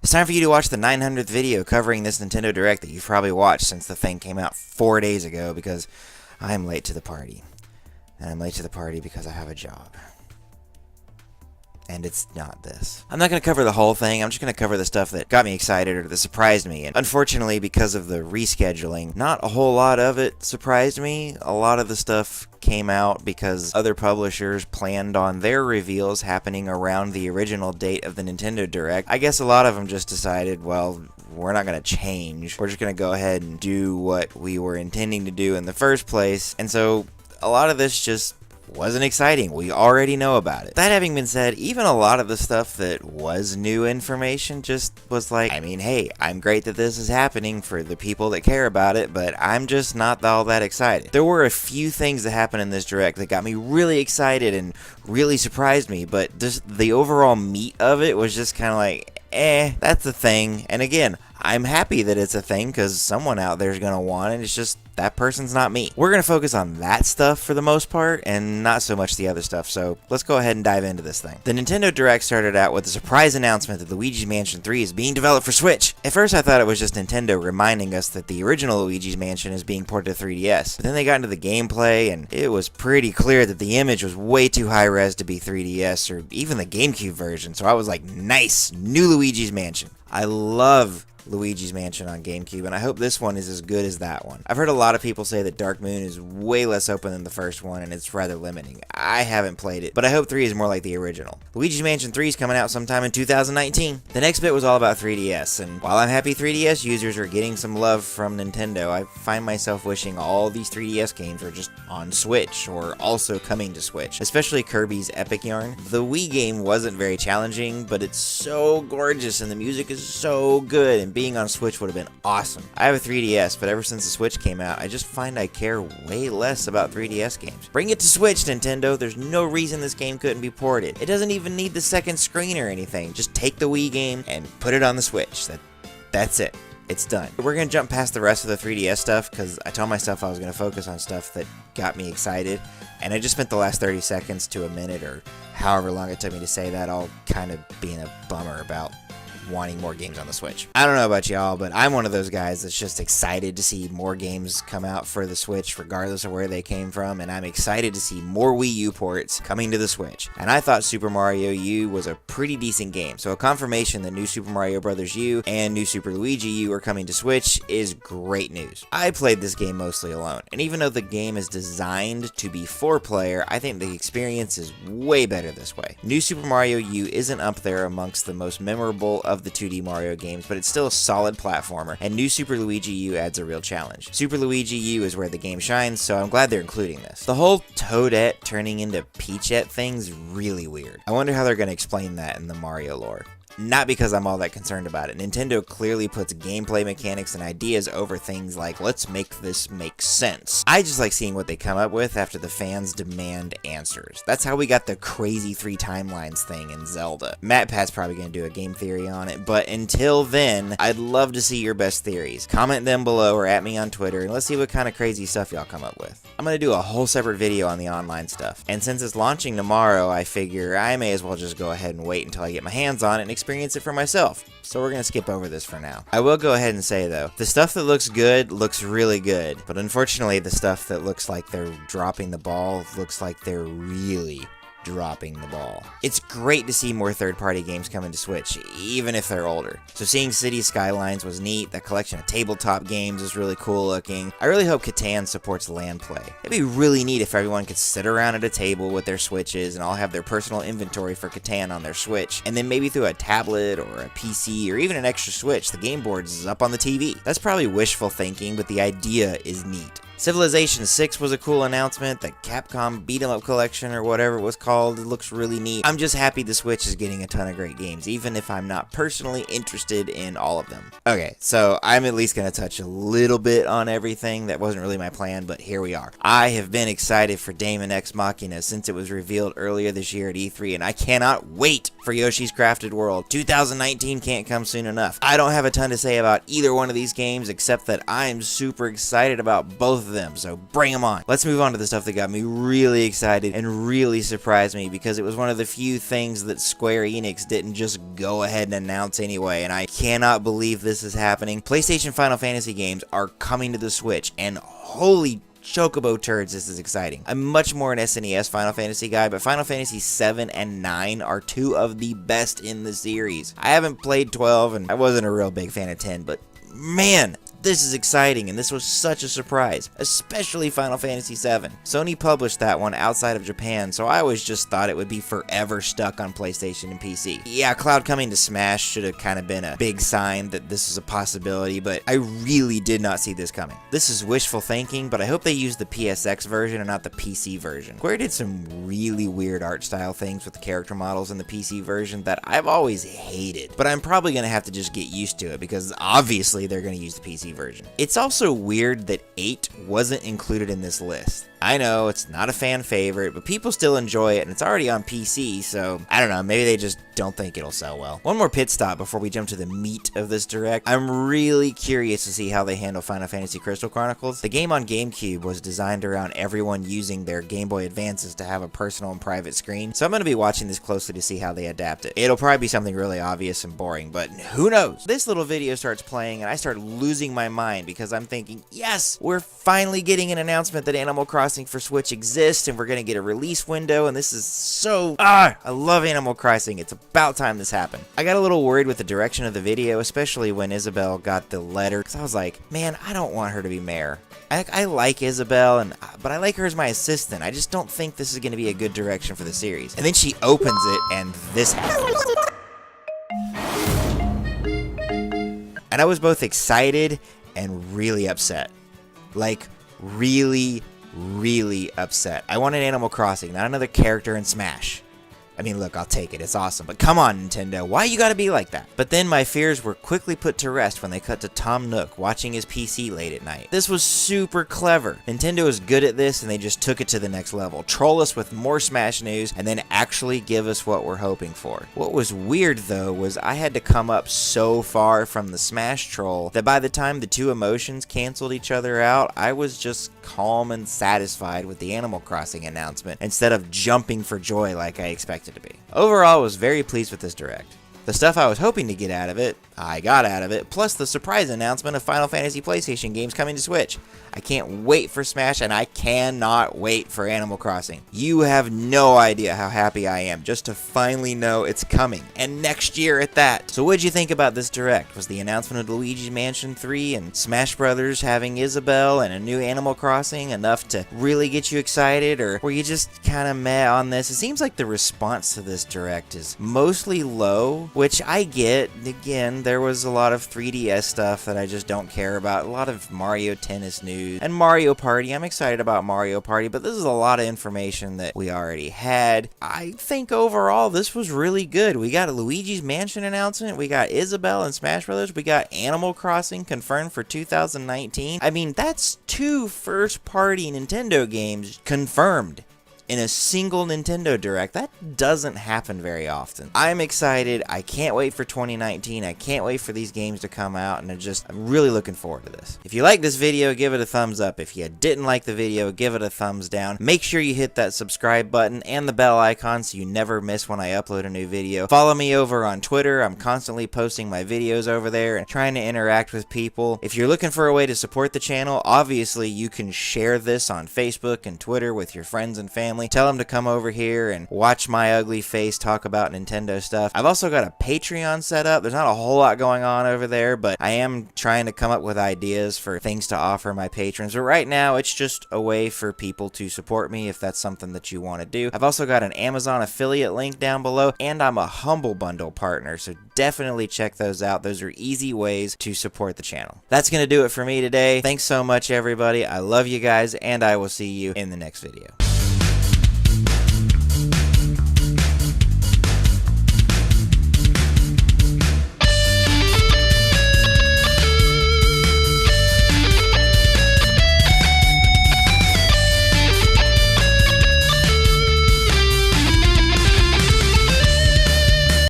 It's time for you to watch the 900th video covering this Nintendo Direct that you've probably watched since the thing came out 4 days ago, because I'm late to the party. And I'm late to the party because I have a job. And it's not this. I'm not going to cover the whole thing. I'm just going to cover the stuff that got me excited or that surprised me. And unfortunately, because of the rescheduling, not a whole lot of it surprised me. A lot of the stuff came out because other publishers planned on their reveals happening around the original date of the Nintendo Direct. I guess a lot of them just decided, well, we're not going to change. We're just going to go ahead and do what we were intending to do in the first place. And so a lot of this just wasn't exciting. We already know about it. That having been said, even a lot of the stuff that was new information just was like, I mean, hey, I'm great that this is happening for the people that care about it, but I'm just not all that excited. There were a few things that happened in this Direct that got me really excited and really surprised me, but just the overall meat of it was just kind of like, that's a thing. And again, I'm happy that it's a thing because someone out there is going to want it. It's just that person's not me. We're going to focus on that stuff for the most part and not so much the other stuff. So let's go ahead and dive into this thing. The Nintendo Direct started out with a surprise announcement that Luigi's Mansion 3 is being developed for Switch. At first I thought it was just Nintendo reminding us that the original Luigi's Mansion is being ported to 3DS. But then they got into the gameplay and it was pretty clear that the image was way too high res to be 3DS or even the GameCube version. So I was like, nice, new Luigi's Mansion. I love Luigi's Mansion on GameCube, and I hope this one is as good as that one. I've heard a lot of people say that Dark Moon is way less open than the first one, and it's rather limiting. I haven't played it, but I hope 3 is more like the original. Luigi's Mansion 3 is coming out sometime in 2019. The next bit was all about 3DS, and while I'm happy 3DS users are getting some love from Nintendo, I find myself wishing all these 3DS games were just on Switch, or also coming to Switch, especially Kirby's Epic Yarn. The Wii game wasn't very challenging, but it's so gorgeous, and the music is so good, and being on Switch would have been awesome. I have a 3DS, but ever since the Switch came out, I just find I care way less about 3DS games. Bring it to Switch, Nintendo. There's no reason this game couldn't be ported. It doesn't even need the second screen or anything. Just take the Wii game and put it on the Switch. That's it. It's done. We're going to jump past the rest of the 3DS stuff because I told myself I was going to focus on stuff that got me excited, and I just spent the last 30 seconds to a minute or however long it took me to say that all kind of being a bummer about wanting more games on the Switch. I don't know about y'all, but I'm one of those guys that's just excited to see more games come out for the Switch regardless of where they came from, and I'm excited to see more Wii U ports coming to the Switch. And I thought Super Mario U was a pretty decent game, so a confirmation that New Super Mario Bros. U and New Super Luigi U are coming to Switch is great news. I played this game mostly alone, and even though the game is designed to be 4-player, I think the experience is way better this way. New Super Mario U isn't up there amongst the most memorable of the 2D Mario games, but it's still a solid platformer, and New Super Luigi U adds a real challenge. Super Luigi U is where the game shines, so I'm glad they're including this. The whole Toadette turning into Peachette thing's really weird. I wonder how they're going to explain that in the Mario lore. Not because I'm all that concerned about it. Nintendo clearly puts gameplay mechanics and ideas over things like, let's make this make sense. I just like seeing what they come up with after the fans demand answers. That's how we got the crazy 3 timelines thing in Zelda. MatPat's probably going to do a game theory on it, but until then, I'd love to see your best theories. Comment them below or at me on Twitter, and let's see what kind of crazy stuff y'all come up with. I'm going to do a whole separate video on the online stuff, and since it's launching tomorrow, I figure I may as well just go ahead and wait until I get my hands on it and experience it for myself. So we're gonna skip over this for now. I will go ahead and say though, the stuff that looks good looks really good, but unfortunately the stuff that looks like they're dropping the ball looks like they're really dropping the ball. It's great to see more third-party games coming to Switch, even if they're older. So seeing Cities Skylines was neat, that collection of tabletop games is really cool looking. I really hope Catan supports LAN play. It'd be really neat if everyone could sit around at a table with their Switches and all have their personal inventory for Catan on their Switch, and then maybe through a tablet or a PC or even an extra Switch, the game board is up on the TV. That's probably wishful thinking, but the idea is neat. Civilization 6 was a cool announcement. The Capcom Beat 'em Up Collection or whatever it was called, it looks really neat. I'm just happy the Switch is getting a ton of great games, even if I'm not personally interested in all of them. Okay, so I'm at least going to touch a little bit on everything. That wasn't really my plan, but here we are. I have been excited for Daemon X Machina since it was revealed earlier this year at E3, and I cannot wait for Yoshi's Crafted World. 2019 can't come soon enough. I don't have a ton to say about either one of these games, except that I'm super excited about both of them, so bring them on. Let's move on to the stuff that got me really excited and really surprised me, because it was one of the few things that Square Enix didn't just go ahead and announce anyway, and I cannot believe this is happening. PlayStation Final Fantasy games are coming to the Switch, and holy chocobo turds, this is exciting. I'm much more an SNES Final Fantasy guy, but Final Fantasy 7 and 9 are two of the best in the series. I haven't played 12, and I wasn't a real big fan of 10, but man, this is exciting, and this was such a surprise, especially Final Fantasy VII. Sony published that one outside of Japan, so I always just thought it would be forever stuck on PlayStation and PC. Yeah, Cloud coming to Smash should have kind of been a big sign that this is a possibility, but I really did not see this coming. This is wishful thinking, but I hope they use the PSX version and not the PC version. Square did some really weird art style things with the character models in the PC version that I've always hated, but I'm probably going to have to just get used to it, because obviously they're going to use the PC version. It's also weird that 8 wasn't included in this list. I know, it's not a fan favorite, but people still enjoy it, and it's already on PC, so I don't know, maybe they just don't think it'll sell well. One more pit stop before we jump to the meat of this direct. I'm really curious to see how they handle Final Fantasy Crystal Chronicles. The game on GameCube was designed around everyone using their Game Boy Advances to have a personal and private screen, so I'm going to be watching this closely to see how they adapt it. It'll probably be something really obvious and boring, but who knows? This little video starts playing, and I start losing my mind because I'm thinking, yes, we're finally getting an announcement that Animal Crossing for Switch exists, and we're gonna get a release window, and this is so I love Animal Crossing. It's about time this happened. I got a little worried with the direction of the video, especially when Isabelle got the letter, because I was like, man, I don't want her to be mayor. I like Isabelle, but I like her as my assistant. I just don't think this is going to be a good direction for the series. And then she opens it, and this happens. And I was both excited and really upset. Like, really upset. I wanted Animal Crossing, not another character in Smash. I mean, look, I'll take it. It's awesome. But come on, Nintendo. Why you gotta be like that? But then my fears were quickly put to rest when they cut to Tom Nook watching his PC late at night. This was super clever. Nintendo is good at this, and they just took it to the next level. Troll us with more Smash news, and then actually give us what we're hoping for. What was weird, though, was I had to come up so far from the Smash troll that by the time the two emotions canceled each other out, I was just calm and satisfied with the Animal Crossing announcement, instead of jumping for joy like I expected to be. Overall, I was very pleased with this direct. The stuff I was hoping to get out of it, I got out of it, plus the surprise announcement of Final Fantasy PlayStation games coming to Switch. I can't wait for Smash, and I cannot wait for Animal Crossing. You have no idea how happy I am just to finally know it's coming, and next year at that. So what'd you think about this direct? Was the announcement of Luigi's Mansion 3 and Smash Brothers having Isabelle and a new Animal Crossing enough to really get you excited, or were you just kind of meh on this? It seems like the response to this direct is mostly low, which I get. Again, there was a lot of 3DS stuff that I just don't care about, a lot of Mario Tennis news, and Mario Party. I'm excited about Mario Party, but this is a lot of information that we already had. I think overall this was really good. We got a Luigi's Mansion announcement, we got Isabelle and Smash Brothers, we got Animal Crossing confirmed for 2019. I mean, that's 2 first-party Nintendo games confirmed in a single Nintendo Direct. That doesn't happen very often. I'm excited. I can't wait for 2019. I can't wait for these games to come out, and I'm really looking forward to this. If you like this video, give it a thumbs up. If you didn't like the video, give it a thumbs down. Make sure you hit that subscribe button and the bell icon so you never miss when I upload a new video. Follow me over on Twitter. I'm constantly posting my videos over there and trying to interact with people. If you're looking for a way to support the channel, obviously you can share this on Facebook and Twitter with your friends and family. Tell them to come over here and watch my ugly face talk about Nintendo stuff. I've also got a Patreon set up. There's not a whole lot going on over there, but I am trying to come up with ideas for things to offer my patrons. But right now, it's just a way for people to support me if that's something that you want to do. I've also got an Amazon affiliate link down below, and I'm a Humble Bundle partner, so definitely check those out. Those are easy ways to support the channel. That's going to do it for me today. Thanks so much, everybody. I love you guys, and I will see you in the next video.